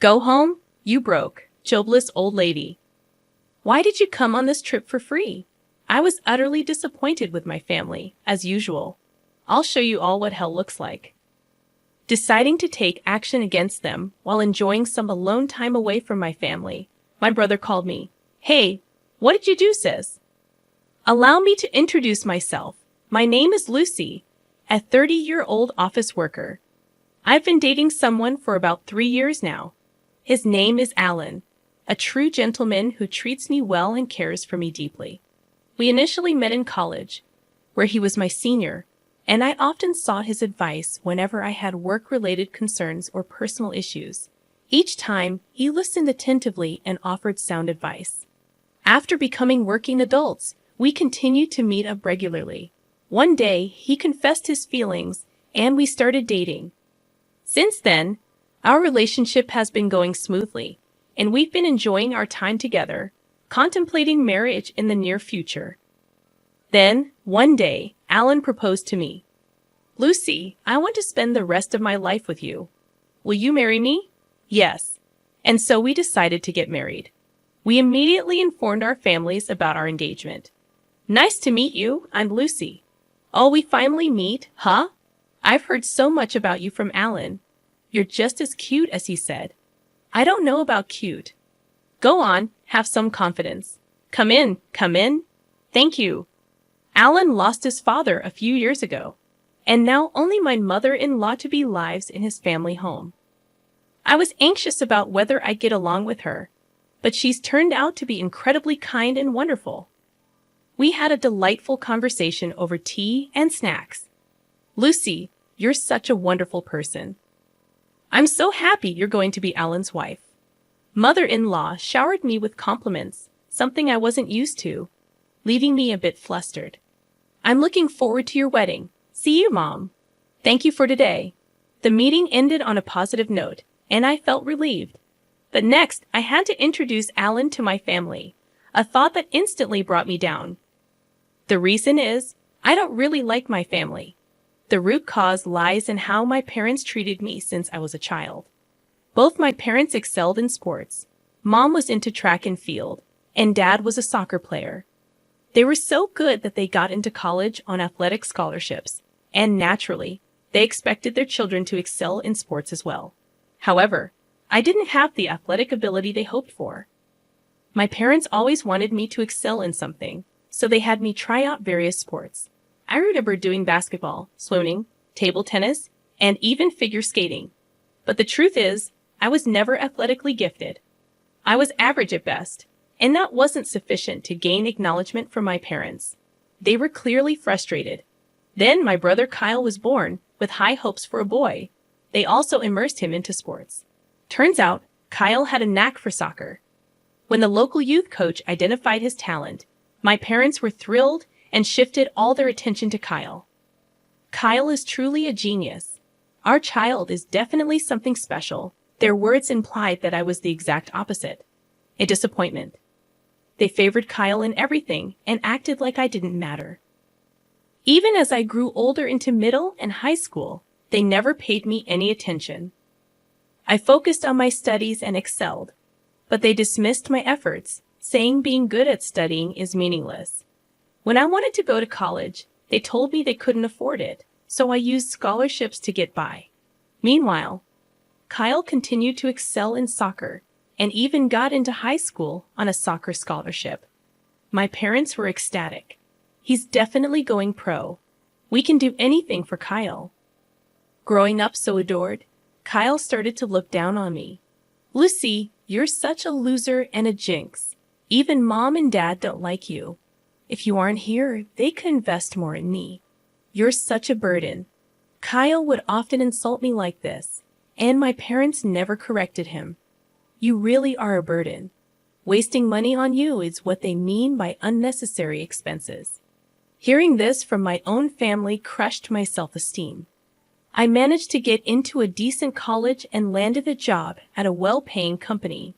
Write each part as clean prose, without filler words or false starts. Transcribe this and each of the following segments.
Go home, you broke, jobless old lady. Why did you come on this trip for free? I was utterly disappointed with my family, as usual. I'll show you all what hell looks like. Deciding to take action against them while enjoying some alone time away from my family, my brother called me. Hey, what did you do, sis? Allow me to introduce myself. My name is Lucy, a 30-year-old office worker. I've been dating someone for about 3 years now. His name is Alan, a true gentleman who treats me well and cares for me deeply. We initially met in college, where he was my senior, and I often sought his advice whenever I had work-related concerns or personal issues. Each time, he listened attentively and offered sound advice. After becoming working adults, we continued to meet up regularly. One day, he confessed his feelings, and we started dating. Since then, our relationship has been going smoothly, and we've been enjoying our time together, contemplating marriage in the near future. Then, one day, Alan proposed to me. Lucy, I want to spend the rest of my life with you. Will you marry me? Yes. And so we decided to get married. We immediately informed our families about our engagement. Nice to meet you, I'm Lucy. Oh, we finally meet, huh? I've heard so much about you from Alan. You're just as cute as he said. I don't know about cute. Go on, have some confidence. Come in, come in. Thank you. Alan lost his father a few years ago, and now only my mother-in-law-to-be lives in his family home. I was anxious about whether I'd get along with her, but she's turned out to be incredibly kind and wonderful. We had a delightful conversation over tea and snacks. Lucy, you're such a wonderful person. I'm so happy you're going to be Alan's wife. Mother-in-law showered me with compliments, something I wasn't used to, leaving me a bit flustered. I'm looking forward to your wedding. See you, Mom. Thank you for today. The meeting ended on a positive note, and I felt relieved. But next, I had to introduce Alan to my family, a thought that instantly brought me down. The reason is, I don't really like my family. The root cause lies in how my parents treated me since I was a child. Both my parents excelled in sports. Mom was into track and field, and Dad was a soccer player. They were so good that they got into college on athletic scholarships, and naturally, they expected their children to excel in sports as well. However, I didn't have the athletic ability they hoped for. My parents always wanted me to excel in something, so they had me try out various sports. I remember doing basketball, swimming, table tennis, and even figure skating. But the truth is, I was never athletically gifted. I was average at best, and that wasn't sufficient to gain acknowledgement from my parents. They were clearly frustrated. Then my brother Kyle was born, with high hopes for a boy. They also immersed him into sports. Turns out, Kyle had a knack for soccer. When the local youth coach identified his talent, my parents were thrilled and shifted all their attention to Kyle. Kyle is truly a genius. Our child is definitely something special. Their words implied that I was the exact opposite. A disappointment. They favored Kyle in everything and acted like I didn't matter. Even as I grew older into middle and high school, they never paid me any attention. I focused on my studies and excelled, but they dismissed my efforts, saying being good at studying is meaningless. When I wanted to go to college, they told me they couldn't afford it, so I used scholarships to get by. Meanwhile, Kyle continued to excel in soccer and even got into high school on a soccer scholarship. My parents were ecstatic. He's definitely going pro. We can do anything for Kyle. Growing up so adored, Kyle started to look down on me. Lucy, you're such a loser and a jinx. Even Mom and Dad don't like you. If you aren't here, they could invest more in me. You're such a burden. Kyle would often insult me like this, and my parents never corrected him. You really are a burden. Wasting money on you is what they mean by unnecessary expenses. Hearing this from my own family crushed my self-esteem. I managed to get into a decent college and landed a job at a well-paying company.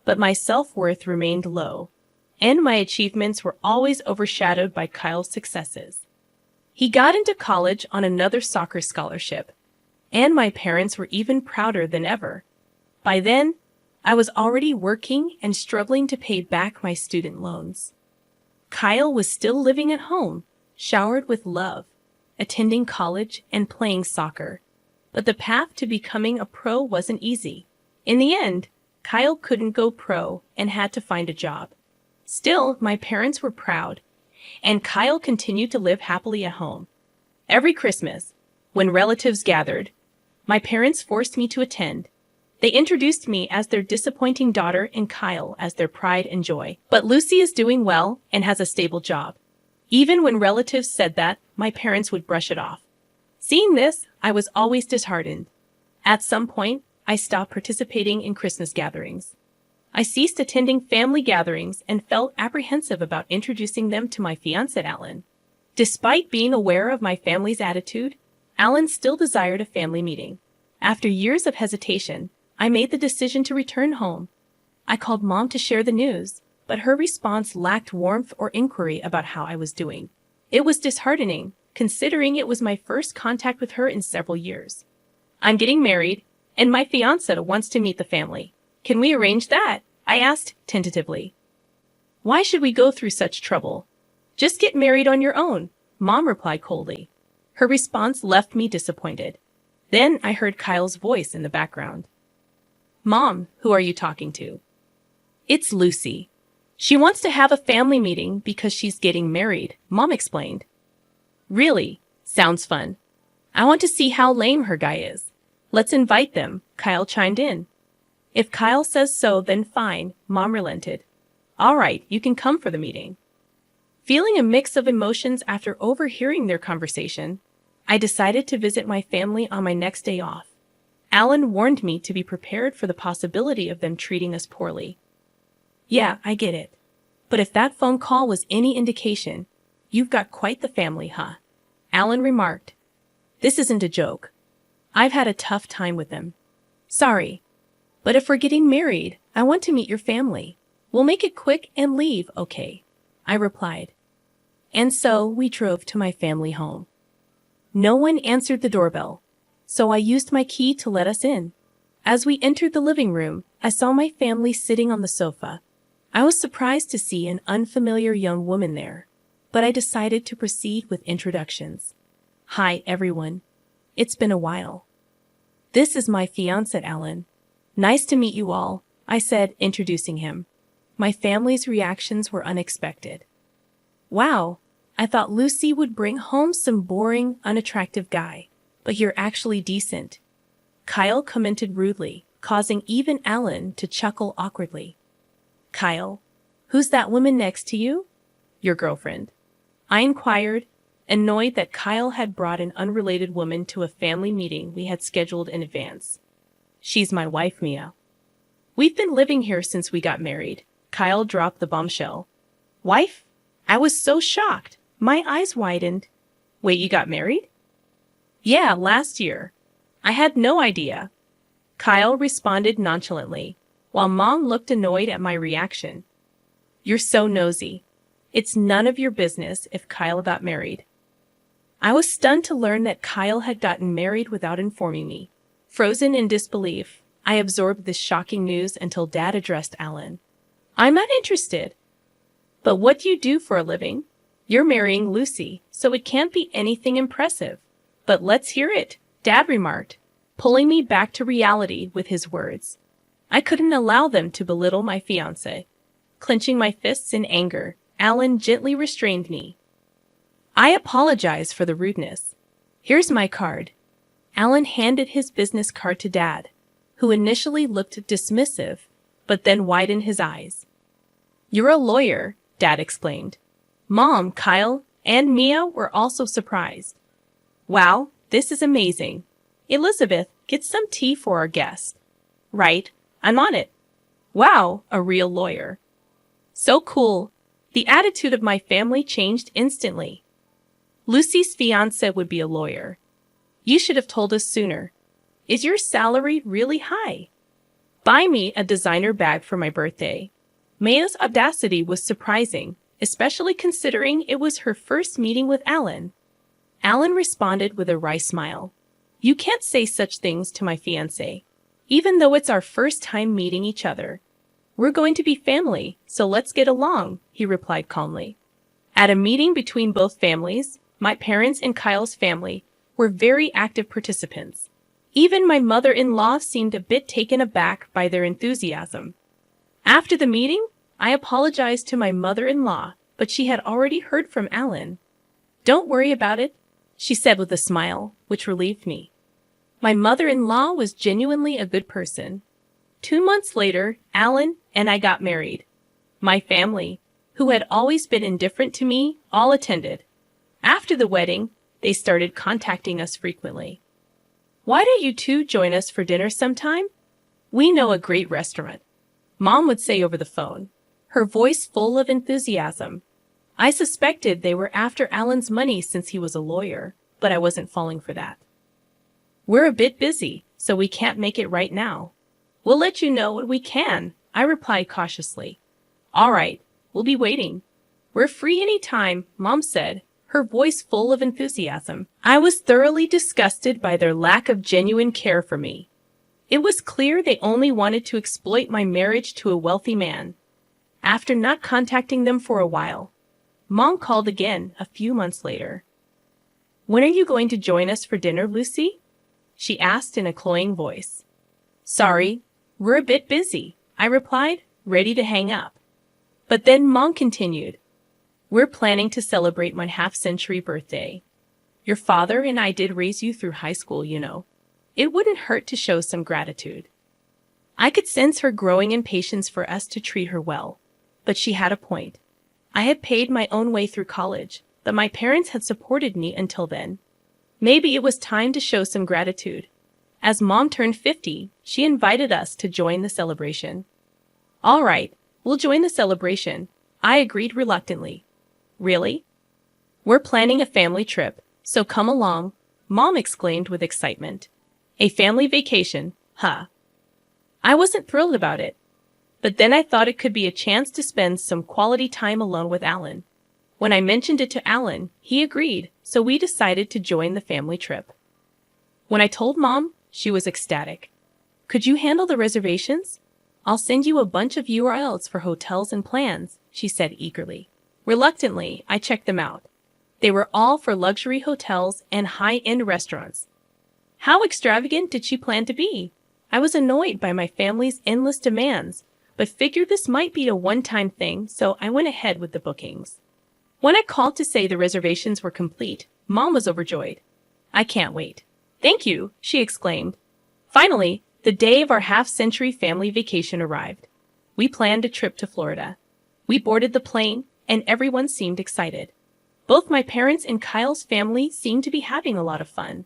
But my self-worth remained low, and my achievements were always overshadowed by Kyle's successes. He got into college on another soccer scholarship, and my parents were even prouder than ever. By then, I was already working and struggling to pay back my student loans. Kyle was still living at home, showered with love, attending college and playing soccer. But the path to becoming a pro wasn't easy. In the end, Kyle couldn't go pro and had to find a job. Still, my parents were proud, and Kyle continued to live happily at home. Every Christmas, when relatives gathered, my parents forced me to attend. They introduced me as their disappointing daughter and Kyle as their pride and joy. But Lucy is doing well and has a stable job. Even when relatives said that, my parents would brush it off. Seeing this, I was always disheartened. At some point, I stopped participating in Christmas gatherings. I ceased attending family gatherings and felt apprehensive about introducing them to my fiancé, Alan. Despite being aware of my family's attitude, Alan still desired a family meeting. After years of hesitation, I made the decision to return home. I called Mom to share the news, but her response lacked warmth or inquiry about how I was doing. It was disheartening, considering it was my first contact with her in several years. I'm getting married, and my fiancé wants to meet the family. Can we arrange that? I asked tentatively. Why should we go through such trouble? Just get married on your own, Mom replied coldly. Her response left me disappointed. Then I heard Kyle's voice in the background. Mom, who are you talking to? It's Lucy. She wants to have a family meeting because she's getting married, Mom explained. Really? Sounds fun. I want to see how lame her guy is. Let's invite them, Kyle chimed in. If Kyle says so, then fine, Mom relented. All right, you can come for the meeting. Feeling a mix of emotions after overhearing their conversation, I decided to visit my family on my next day off. Alan warned me to be prepared for the possibility of them treating us poorly. Yeah, I get it. But if that phone call was any indication, you've got quite the family, huh? Alan remarked. This isn't a joke. I've had a tough time with them. Sorry. But if we're getting married, I want to meet your family. We'll make it quick and leave, okay? I replied. And so we drove to my family home. No one answered the doorbell, so I used my key to let us in. As we entered the living room, I saw my family sitting on the sofa. I was surprised to see an unfamiliar young woman there, but I decided to proceed with introductions. Hi, everyone. It's been a while. This is my fiancé, Alan. Nice to meet you all, I said, introducing him. My family's reactions were unexpected. Wow, I thought Lucy would bring home some boring, unattractive guy, but you're actually decent. Kyle commented rudely, causing even Alan to chuckle awkwardly. Kyle, who's that woman next to you? Your girlfriend. I inquired, annoyed that Kyle had brought an unrelated woman to a family meeting we had scheduled in advance. She's my wife, Mia. We've been living here since we got married. Kyle dropped the bombshell. Wife? I was so shocked. My eyes widened. Wait, you got married? Yeah, last year. I had no idea. Kyle responded nonchalantly, while Mom looked annoyed at my reaction. You're so nosy. It's none of your business if Kyle got married. I was stunned to learn that Kyle had gotten married without informing me. Frozen in disbelief, I absorbed this shocking news until Dad addressed Alan. I'm not interested. But what do you do for a living? You're marrying Lucy, so it can't be anything impressive. But let's hear it, Dad remarked, pulling me back to reality with his words. I couldn't allow them to belittle my fiancé. Clenching my fists in anger, Alan gently restrained me. I apologize for the rudeness. Here's my card. Alan handed his business card to Dad, who initially looked dismissive, but then widened his eyes. You're a lawyer, Dad exclaimed. Mom, Kyle, and Mia were also surprised. Wow, this is amazing. Elizabeth, get some tea for our guest. Right, I'm on it. Wow, a real lawyer. So cool. The attitude of my family changed instantly. Lucy's fiancé would be a lawyer. You should have told us sooner. Is your salary really high? Buy me a designer bag for my birthday. Mia's audacity was surprising, especially considering it was her first meeting with Alan. Alan responded with a wry smile. You can't say such things to my fiancé. even though it's our first time meeting each other. We're going to be family, so let's get along, he replied calmly. At a meeting between both families, my parents and Kyle's family were very active participants. Even my mother-in-law seemed a bit taken aback by their enthusiasm. After the meeting, I apologized to my mother-in-law, but she had already heard from Alan. Don't worry about it, she said with a smile, which relieved me. My mother-in-law was genuinely a good person. 2 months later, Alan and I got married. My family, who had always been indifferent to me, all attended. After the wedding, they started contacting us frequently. Why don't you two join us for dinner sometime? We know a great restaurant, Mom would say over the phone, her voice full of enthusiasm. I suspected they were after Alan's money since he was a lawyer, but I wasn't falling for that. We're a bit busy, so we can't make it right now. We'll let you know when we can, I replied cautiously. All right, we'll be waiting. We're free any time, Mom said, her voice full of enthusiasm. I was thoroughly disgusted by their lack of genuine care for me. It was clear they only wanted to exploit my marriage to a wealthy man. After not contacting them for a while, Mom called again a few months later. When are you going to join us for dinner, Lucy? She asked in a cloying voice. Sorry, we're a bit busy, I replied, ready to hang up. But then Mom continued. We're planning to celebrate my half-century birthday. Your father and I did raise you through high school, you know. It wouldn't hurt to show some gratitude. I could sense her growing impatience for us to treat her well, but she had a point. I had paid my own way through college, but my parents had supported me until then. Maybe it was time to show some gratitude. As Mom turned 50, she invited us to join the celebration. All right, we'll join the celebration, I agreed reluctantly. Really? We're planning a family trip, so come along, Mom exclaimed with excitement. A family vacation, huh? I wasn't thrilled about it, but then I thought it could be a chance to spend some quality time alone with Alan. When I mentioned it to Alan, he agreed, so we decided to join the family trip. When I told Mom, she was ecstatic. Could you handle the reservations? I'll send you a bunch of URLs for hotels and plans, she said eagerly. Reluctantly, I checked them out. They were all for luxury hotels and high-end restaurants. How extravagant did she plan to be? I was annoyed by my family's endless demands, but figured this might be a one-time thing, so I went ahead with the bookings. When I called to say the reservations were complete, Mom was overjoyed. I can't wait. Thank you, she exclaimed. Finally, the day of our half-century family vacation arrived. We planned a trip to Florida. We boarded the plane, and everyone seemed excited. Both my parents and Kyle's family seemed to be having a lot of fun.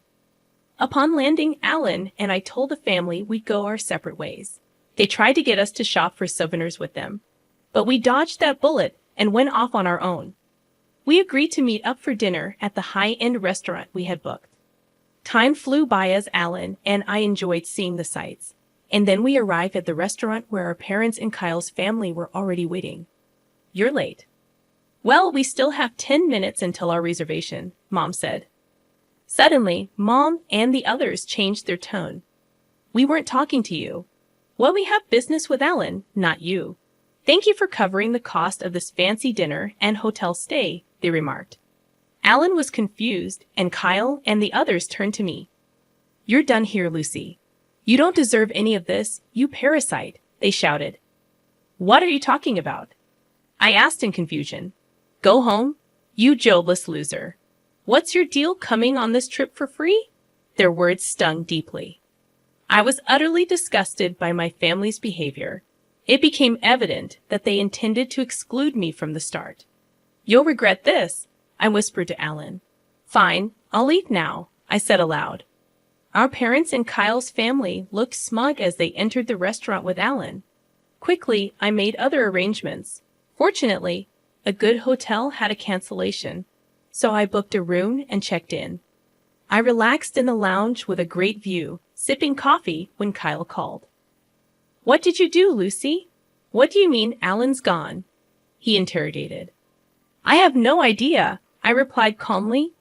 Upon landing, Alan and I told the family we'd go our separate ways. They tried to get us to shop for souvenirs with them, but we dodged that bullet and went off on our own. We agreed to meet up for dinner at the high-end restaurant we had booked. Time flew by as Alan and I enjoyed seeing the sights, and then we arrived at the restaurant where our parents and Kyle's family were already waiting. You're late. Well, we still have 10 minutes until our reservation, Mom said. Suddenly, Mom and the others changed their tone. We weren't talking to you. Well, we have business with Alan, not you. Thank you for covering the cost of this fancy dinner and hotel stay, they remarked. Alan was confused, and Kyle and the others turned to me. You're done here, Lucy. You don't deserve any of this, you parasite, they shouted. What are you talking about? I asked in confusion. Go home, you jobless loser. What's your deal coming on this trip for free? Their words stung deeply. I was utterly disgusted by my family's behavior. It became evident that they intended to exclude me from the start. You'll regret this, I whispered to Alan. Fine, I'll leave now, I said aloud. Our parents and Kyle's family looked smug as they entered the restaurant with Alan. Quickly, I made other arrangements. Fortunately, a good hotel had a cancellation, so I booked a room and checked in. I relaxed in the lounge with a great view, sipping coffee when Kyle called. What did you do, Lucy? What do you mean Alan's gone? He interrogated. I have no idea, I replied calmly.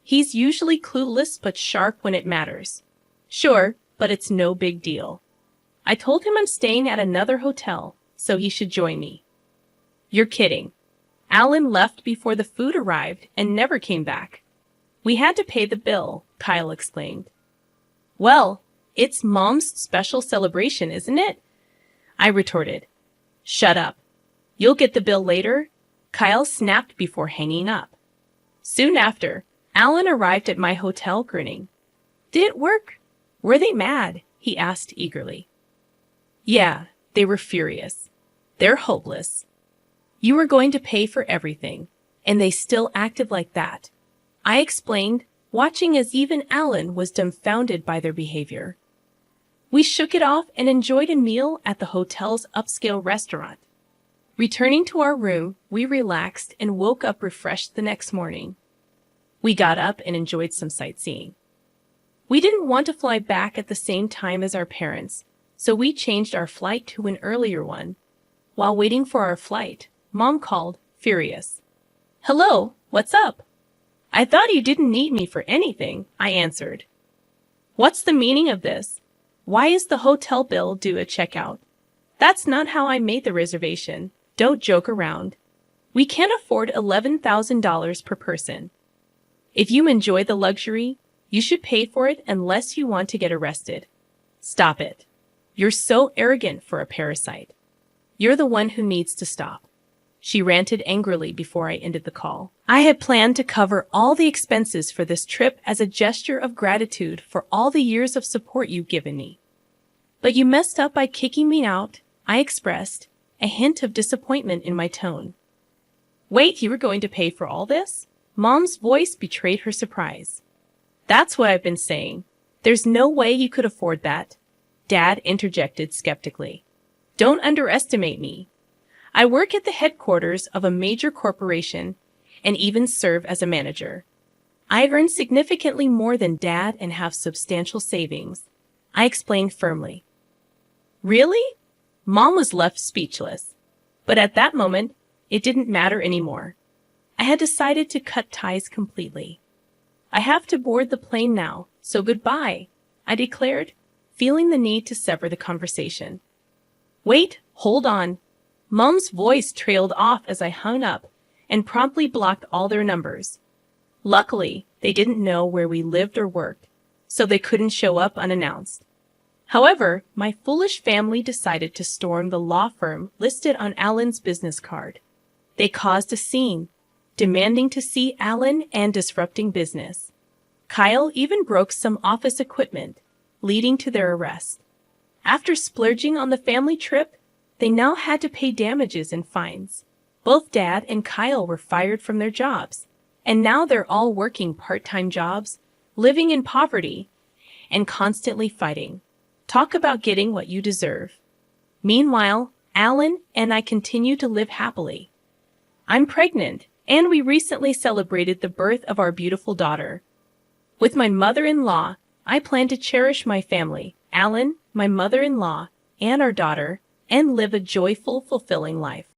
He's usually clueless but sharp when it matters. Sure, but it's no big deal. I told him I'm staying at another hotel, so he should join me. You're kidding. Alan left before the food arrived and never came back. We had to pay the bill, Kyle explained. Well, it's Mom's special celebration, isn't it? I retorted. Shut up. You'll get the bill later, Kyle snapped before hanging up. Soon after, Alan arrived at my hotel grinning. Did it work? Were they mad? He asked eagerly. Yeah, they were furious. They're hopeless. You were going to pay for everything, and they still acted like that. I explained, watching as even Alan was dumbfounded by their behavior. We shook it off and enjoyed a meal at the hotel's upscale restaurant. Returning to our room, we relaxed and woke up refreshed the next morning. We got up and enjoyed some sightseeing. We didn't want to fly back at the same time as our parents, so we changed our flight to an earlier one. While waiting for our flight, Mom called, furious. Hello, what's up? I thought you didn't need me for anything, I answered. What's the meaning of this? Why is the hotel bill due at checkout? That's not how I made the reservation. Don't joke around. We can't afford $11,000 per person. If you enjoy the luxury, you should pay for it unless you want to get arrested. Stop it. You're so arrogant for a parasite. You're the one who needs to stop. She ranted angrily before I ended the call. I had planned to cover all the expenses for this trip as a gesture of gratitude for all the years of support you've given me. But you messed up by kicking me out, I expressed, a hint of disappointment in my tone. Wait, you were going to pay for all this? Mom's voice betrayed her surprise. That's what I've been saying. There's no way you could afford that, Dad interjected skeptically. Don't underestimate me. I work at the headquarters of a major corporation and even serve as a manager. I earn significantly more than Dad and have substantial savings, I explained firmly. Really? Mom was left speechless. But at that moment, it didn't matter anymore. I had decided to cut ties completely. I have to board the plane now, so goodbye, I declared, feeling the need to sever the conversation. Wait, hold on. Mom's voice trailed off as I hung up and promptly blocked all their numbers. Luckily, they didn't know where we lived or worked, so they couldn't show up unannounced. However, my foolish family decided to storm the law firm listed on Alan's business card. They caused a scene, demanding to see Alan and disrupting business. Kyle even broke some office equipment, leading to their arrest. After splurging on the family trip, they now had to pay damages and fines. Both Dad and Kyle were fired from their jobs, and now they're all working part-time jobs, living in poverty, and constantly fighting. Talk about getting what you deserve. Meanwhile, Alan and I continue to live happily. I'm pregnant, and we recently celebrated the birth of our beautiful daughter. With my mother-in-law, I plan to cherish my family, Alan, my mother-in-law, and our daughter, and live a joyful, fulfilling life.